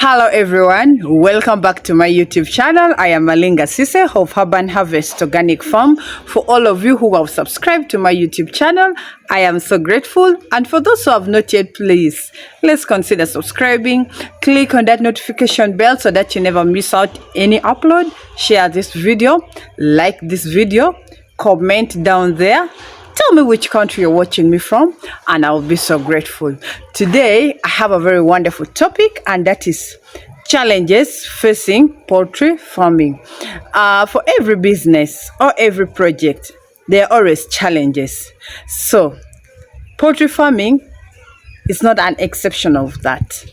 Hello everyone, welcome back to my YouTube channel. I am Malinga Sise of Urban Harvest Organic Farm. For all of you who have subscribed to my YouTube channel, I am so grateful. And for those who have not yet, please, let's consider subscribing. Click on that notification bell so that you never miss out any upload. Share this video, like this video, comment down there. Tell me which country you're watching me from, and I'll be so grateful. Today, I have a very wonderful topic, and that is challenges facing poultry farming. For every business or every project, there are always challenges. So, poultry farming is not an exception of that.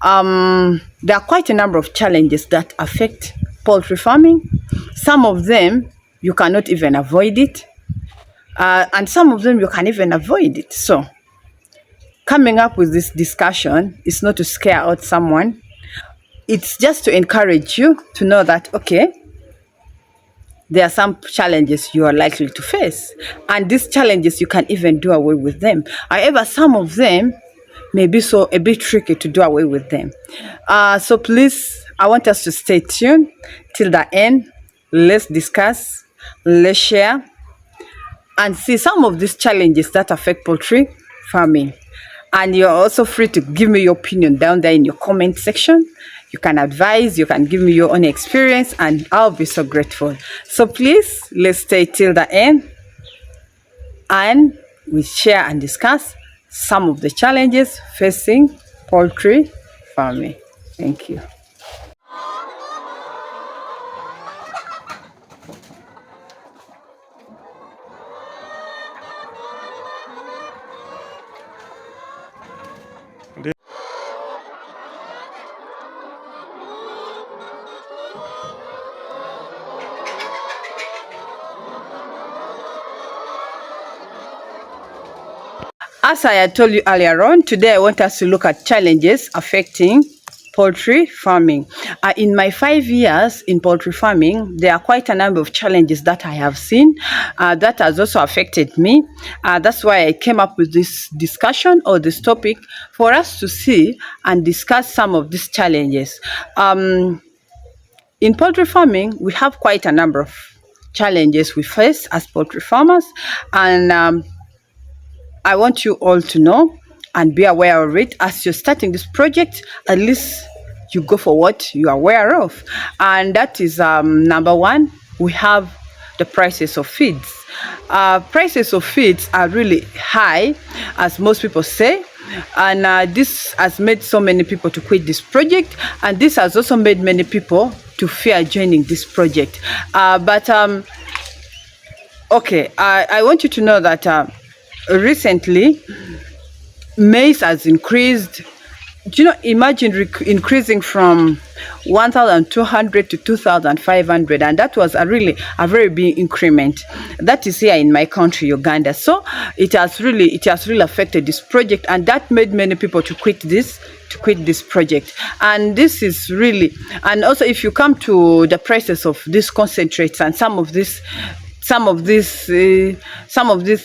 There are quite a number of challenges that affect poultry farming. Some of them, you cannot even avoid it. And some of them you can even avoid it. So coming up with this discussion is not to scare out someone. It's just to encourage you to know that, okay, there are some challenges you are likely to face. And these challenges, you can even do away with them. However, some of them may be a bit tricky to do away with them. So please, I want us to stay tuned till the end. Let's discuss, let's share, and see some of these challenges that affect poultry farming. And you're also free to give me your opinion down there in your comment section. You can advise, you can give me your own experience, and I'll be so grateful. So please, let's stay till the end, and we share and discuss some of the challenges facing poultry farming. Thank you. As I had told you earlier on, today I want us to look at challenges affecting poultry farming. In my 5 years in poultry farming, there are quite a number of challenges that I have seen that has also affected me. That's why I came up with this discussion or this topic for us to see and discuss some of these challenges. In poultry farming, we have quite a number of challenges we face as poultry farmers, and I want you all to know and be aware of it. As you're starting this project, at least you go for what you are aware of. And that is number one, we have the prices of feeds. Prices of feeds are really high, as most people say. And this has made so many people to quit this project. And this has also made many people to fear joining this project. Okay, I want you to know that recently, maize has increased. Do you know, imagine increasing from 1,200 to 2,500, and that was a very big increment. That is here in my country, Uganda. So it has really affected this project, and that made many people to quit this project. And this is really, and also if you come to the prices of these concentrates and some of these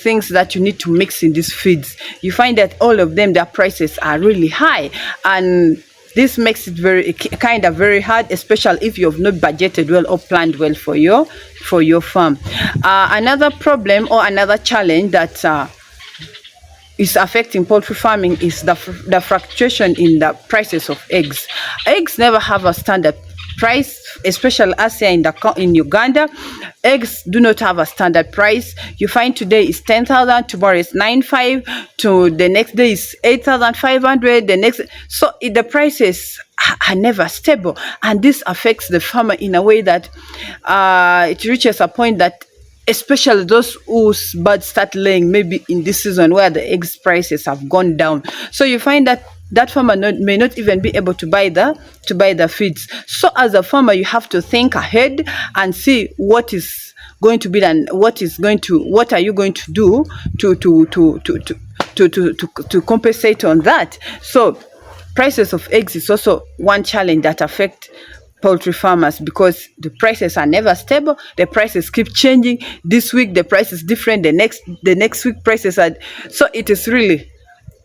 things that you need to mix in these feeds, you find that all of them, their prices are really high, and this makes it very hard, especially if you have not budgeted well or planned well for your farm. Another problem or another challenge that is affecting poultry farming is the fluctuation in the prices of eggs. Eggs never have a standard price, especially as here in Uganda. Eggs do not have a standard price. You find today is 10,000, tomorrow is 9,500, to the next day is 8,500, so the prices are never stable, and this affects the farmer in a way that it reaches a point that, especially those whose birds start laying maybe in this season where the eggs prices have gone down, so you find that farmer may not even be able to buy the feeds. So as a farmer, you have to think ahead and see what is going to be done, what are you going to do to compensate on that. So prices of eggs is also one challenge that affect poultry farmers, because the prices are never stable. The prices keep changing. This week the price is different, the next week prices are, so it is really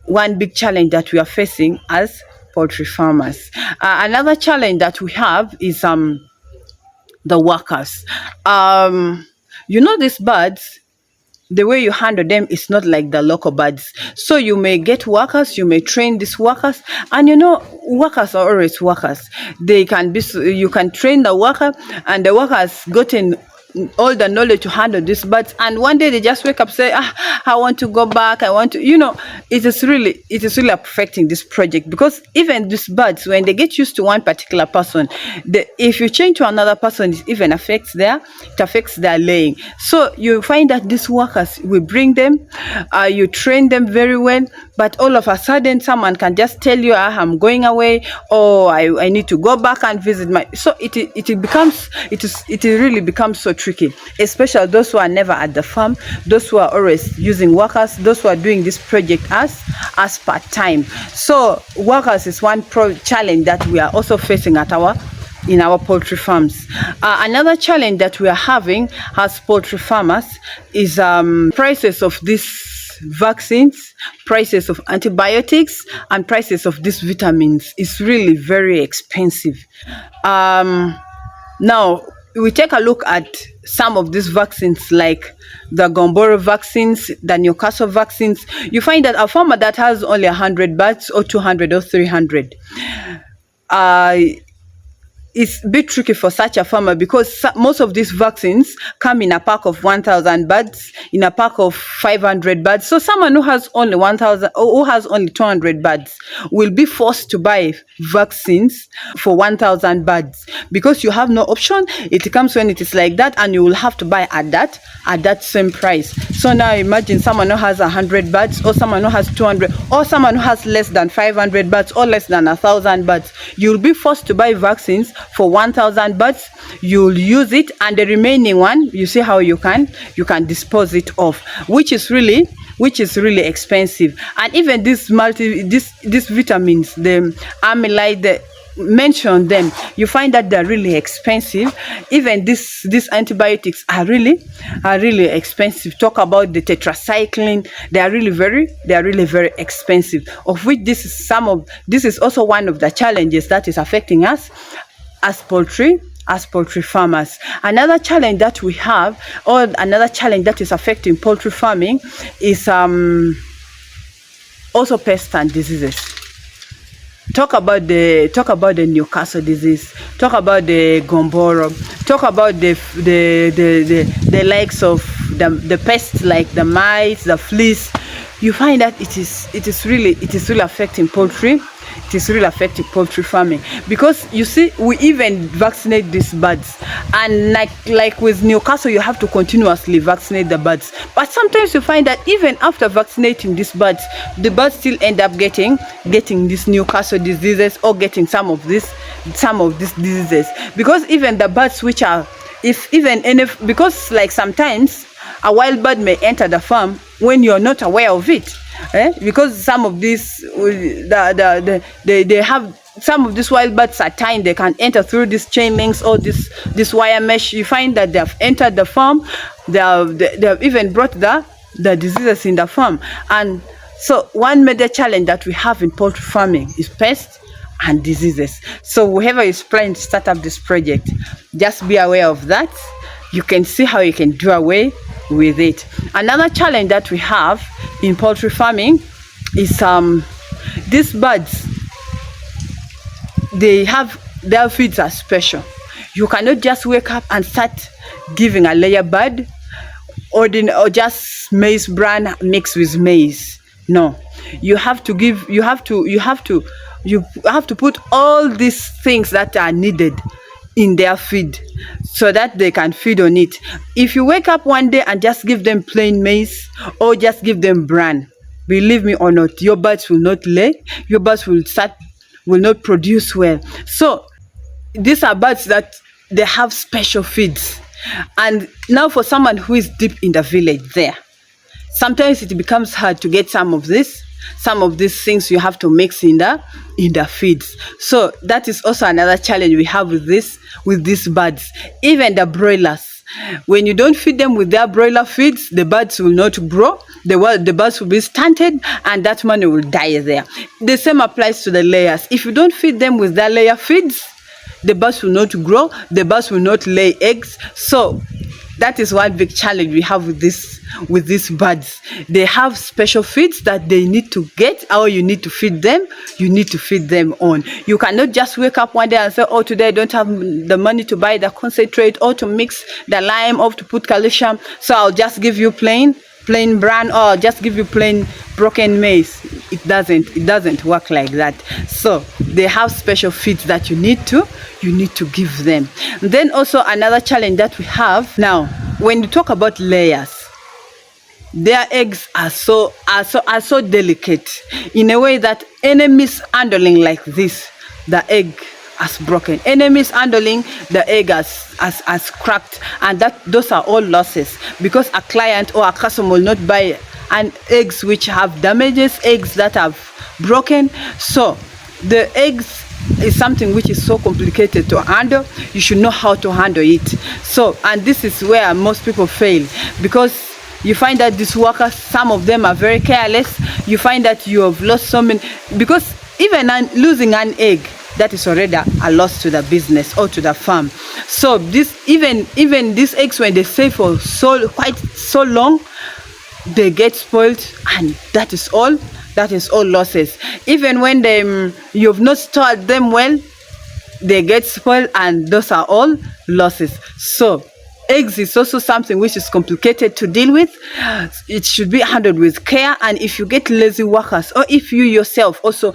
one big challenge that we are facing as poultry farmers. Another challenge that we have is the workers. These birds, the way you handle them is not like the local birds. So you may get workers, you may train these workers, and workers are always workers. They can be, you can train the worker, and the worker has gotten all the knowledge to handle these birds, and one day they just wake up, say, I want to go back, I want to, it is really affecting this project, because even these birds, when they get used to one particular person, if you change to another person, it even affects their laying. So you find that these workers, we bring them, you train them very well, but all of a sudden someone can just tell you, I'm going away, or I need to go back and visit my, so it really becomes so tricky, especially those who are never at the farm, those who are always using workers, those who are doing this project as part-time. So workers is one challenge that we are also facing in our poultry farms. Another challenge that we are having as poultry farmers is prices of these vaccines, prices of antibiotics, and prices of these vitamins is really very expensive. Now we take a look at some of these vaccines, like the Gomboro vaccines, the Newcastle vaccines. You find that a farmer that has only 100 birds, or 200 or 300, it's a bit tricky for such a farmer, because most of these vaccines come in a pack of 1,000 birds, in a pack of 500 birds. So someone who has only 1,000 or who has only 200 birds will be forced to buy vaccines for 1,000 birds, because you have no option. It comes when it is like that, and you will have to buy at that same price. So now imagine someone who has 100 birds, or someone who has 200, or someone who has less than 500 birds, or less than 1,000 birds. You'll be forced to buy vaccines for 1,000 birds. You'll use it, and the remaining one, you see how you can dispose it off, which is really expensive. And even these vitamins, the amylide, mention them, you find that they're really expensive. Even these antibiotics are really expensive. Talk about the tetracycline, they are really very expensive, of which this is also one of the challenges that is affecting us as poultry farmers. Another challenge that we have, or another challenge that is affecting poultry farming, is also pests and diseases. Talk about the Newcastle disease, talk about the Gomboro, talk about the likes of the pests like the mites, the fleas. You find that it is really affecting poultry. It is really affecting poultry farming, because you see, we even vaccinate these birds, and like with Newcastle, you have to continuously vaccinate the birds. But sometimes you find that even after vaccinating these birds, the birds still end up getting these Newcastle diseases, or getting some of these diseases, because even the birds which are, because like sometimes a wild bird may enter the farm when you're not aware of it. Because some of these they have, some of these wild birds at times they can enter through these chain links or this wire mesh. You find that they have entered the farm, they have even brought the diseases in the farm. And so one major challenge that we have in poultry farming is pests and diseases. So whoever is planning to start up this project, just be aware of that. You can see how you can do away with it. Another challenge that we have in poultry farming is these birds, their feeds are special. You cannot just wake up and start giving a layer bird, or just maize bran mixed with maize. No, you have to put all these things that are needed in their feed, so that they can feed on it. If you wake up one day and just give them plain maize, or just give them bran, believe me or not, your birds will not lay, your birds will not produce well. So these are birds that they have special feeds. And now for someone who is deep in the village there, sometimes it becomes hard to get some of these things you have to mix in the feeds. So that is also another challenge we have with these birds. Even the broilers, When you don't feed them with their broiler feeds, the birds will not grow, the birds will be stunted, and that money will die there. The same applies to the layers. If you don't feed them with their layer feeds, the birds will not grow, the birds will not lay eggs. So that is one big challenge we have with these birds. They have special feeds that they need to get, or you need to feed them. You need to feed them on. You cannot just wake up one day and say, oh, today I don't have the money to buy the concentrate or to mix the lime or to put calcium, so I'll just give you plain bran, or just give you plain broken maize. It doesn't work like that. So they have special feeds that you need to give them. Then also another challenge that we have now, when you talk about layers, their eggs are so delicate in a way that any mishandling like this, the egg has broken. Any mishandling, the egg has cracked, and those are all losses, because a client or a customer will not buy eggs which have damages, eggs that have broken. So the eggs is something which is so complicated to handle. You should know how to handle it. So, and this is where most people fail, because you find that these workers, some of them are very careless. You find that you have lost so many, because even losing an egg, that is already a loss to the business or to the farm. So this, even these eggs, when they stay for quite so long, they get spoiled, and that is all losses. Even when you've not stored them well, they get spoiled, and those are all losses. So eggs is also something which is complicated to deal with. It should be handled with care, and if you get lazy workers, or if you yourself also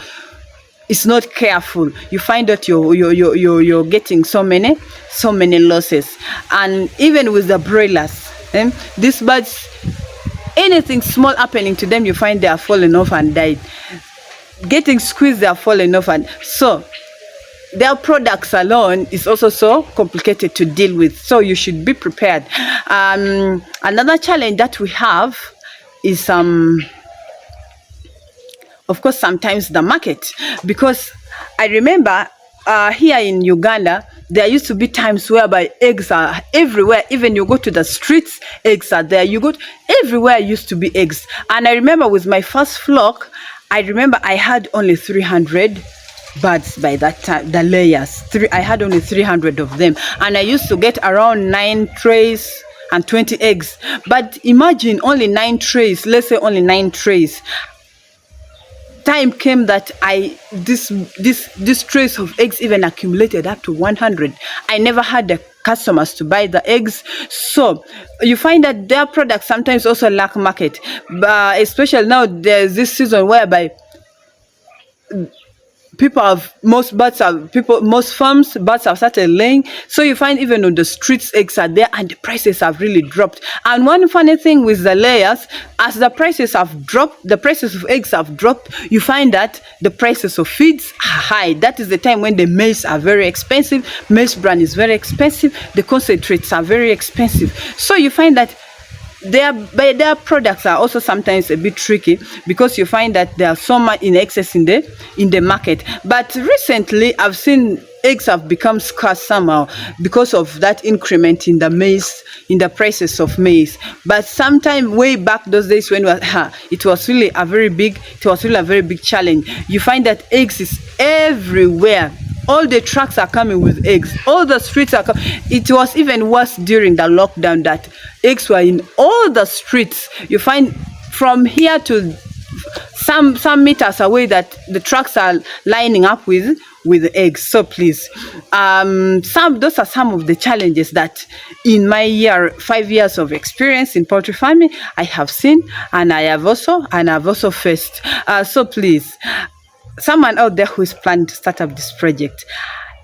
is not careful, you find that you're getting so many losses. And even with the broilers, these birds, anything small happening to them, you find they are falling off and died. Getting squeezed, they are falling off, and so their products alone is also so complicated to deal with. So you should be prepared. Another challenge that we have is of course, sometimes the market, because I remember here in Uganda, there used to be times whereby eggs are everywhere. Even you go to the streets, eggs are there. You go everywhere, used to be eggs. And I remember with my first flock, I remember I had only 300 birds by that time, the layers. I had only 300 of them, and I used to get around 9 trays and 20 eggs. But imagine only 9 trays, let's say only 9 trays. Time came that this trays of eggs even accumulated up to 100. I never had the customers to buy the eggs. So you find that their products sometimes also lack market, but especially now there's this season whereby most farms, birds have started laying. So you find even on the streets, eggs are there, and the prices have really dropped. And one funny thing with the layers, as the prices have dropped, the prices of eggs have dropped, you find that the prices of feeds are high. That is the time when the maize are very expensive, maize bran is very expensive, the concentrates are very expensive. So you find that their products are also sometimes a bit tricky, because you find that there are so much in excess in the market. But recently I've seen eggs have become scarce somehow because of that increment in the maize, in the prices of maize. But sometime way back those days, when it was really a very big challenge. You find that eggs is everywhere. All the trucks are coming with eggs. All the streets are coming. It was even worse during the lockdown, that eggs were in all the streets. You find from here to some meters away that the trucks are lining up with eggs. So please, those are some of the challenges that in my 5 years of experience in poultry farming I have seen, and I've also faced. So please, someone out there who is planning to start up this project,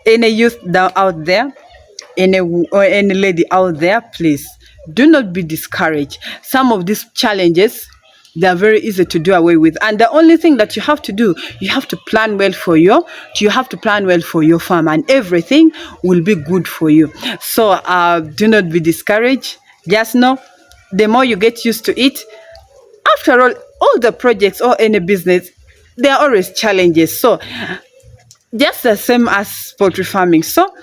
any youth out there, any lady out there, please do not be discouraged. Some of these challenges, they are very easy to do away with, and the only thing that you have to do, you have to plan well for your farm, and everything will be good for you. So do not be discouraged. Just know, the more you get used to it, after all the projects or any business, there are always challenges. So just the same as poultry farming. So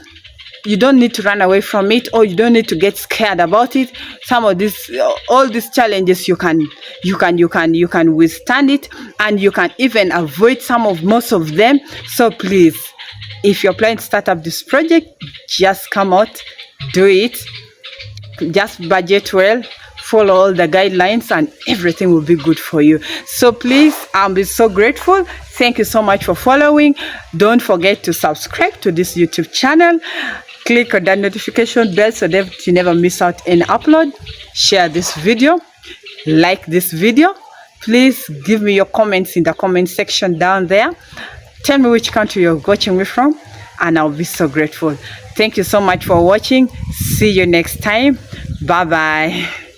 you don't need to run away from it, or you don't need to get scared about it. Some of this, all these challenges, you can withstand it, and you can even avoid most of them. So please, if you're planning to start up this project, just come out, do it. Just budget well, follow all the guidelines, and everything will be good for you. So please, I'll be so grateful. Thank you so much for following. Don't forget to subscribe to this YouTube channel. Click on that notification bell so that you never miss out any upload. Share this video, like this video. Please give me your comments in the comment section down there. Tell me which country you're watching me from, and I'll be so grateful. Thank you so much for watching. See you next time. Bye bye.